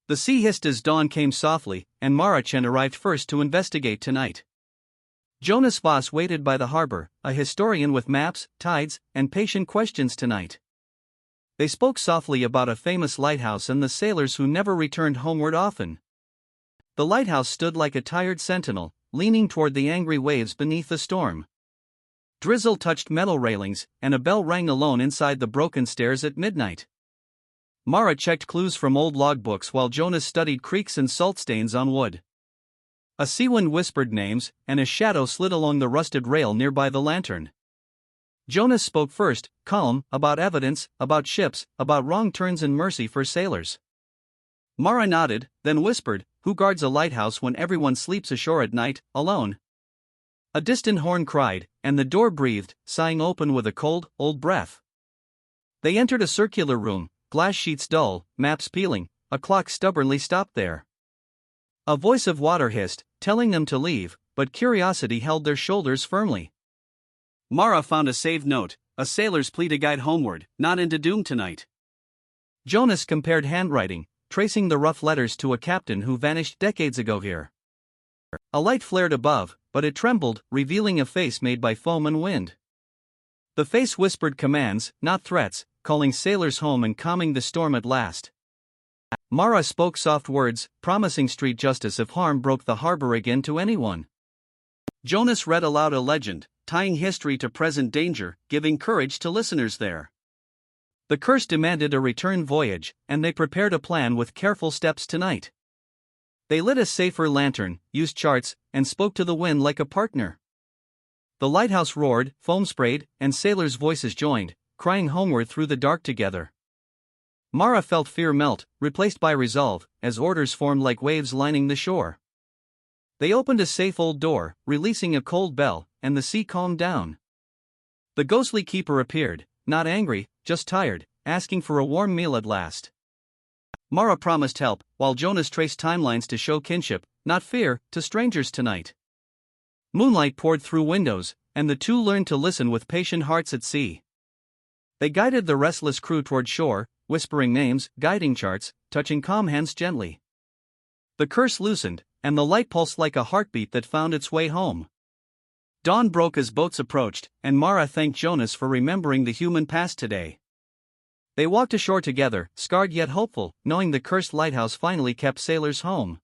The sea hissed as dawn came softly, and Mara Chen arrived first to investigate tonight. Jonas Voss waited by the harbor, a historian with maps, tides, and patient questions tonight. They spoke softly about a famous lighthouse and the sailors who never returned homeward often. The lighthouse stood like a tired sentinel, leaning toward the angry waves beneath the storm. Drizzle touched metal railings, and a bell rang alone inside the broken stairs at midnight. Mara checked clues from old logbooks while Jonas studied creaks and salt stains on wood. A sea wind whispered names, and a shadow slid along the rusted rail nearby the lantern. Jonas spoke first, calm, about evidence, about ships, about wrong turns and mercy for sailors. Mara nodded, then whispered, "Who guards a lighthouse when everyone sleeps ashore at night, alone?" A distant horn cried, and the door breathed, sighing open with a cold, old breath. They entered a circular room, glass sheets dull, maps peeling, a clock stubbornly stopped there. A voice of water hissed, telling them to leave, but curiosity held their shoulders firmly. Mara found a saved note, a sailor's plea to guide homeward, not into doom tonight. Jonas compared handwriting, tracing the rough letters to a captain who vanished decades ago here. A light flared above, but it trembled, revealing a face made by foam and wind. The face whispered commands, not threats, calling sailors home and calming the storm at last. Mara spoke soft words, promising street justice if harm broke the harbor again to anyone. Jonas read aloud a legend, tying history to present danger, giving courage to listeners there. The curse demanded a return voyage, and they prepared a plan with careful steps tonight. They lit a safer lantern, used charts, and spoke to the wind like a partner. The lighthouse roared, foam sprayed, and sailors' voices joined, crying homeward through the dark together. Mara felt fear melt, replaced by resolve, as orders formed like waves lining the shore. They opened a safe old door, releasing a cold bell, and the sea calmed down. The ghostly keeper appeared, not angry, just tired, asking for a warm meal at last. Mara promised help, while Jonas traced timelines to show kinship, not fear, to strangers tonight. Moonlight poured through windows, and the two learned to listen with patient hearts at sea. They guided the restless crew toward shore, whispering names, guiding charts, touching calm hands gently. The curse loosened, and the light pulsed like a heartbeat that found its way home. Dawn broke as boats approached, and Mara thanked Jonas for remembering the human past today. They walked ashore together, scarred yet hopeful, knowing the cursed lighthouse finally kept sailors home.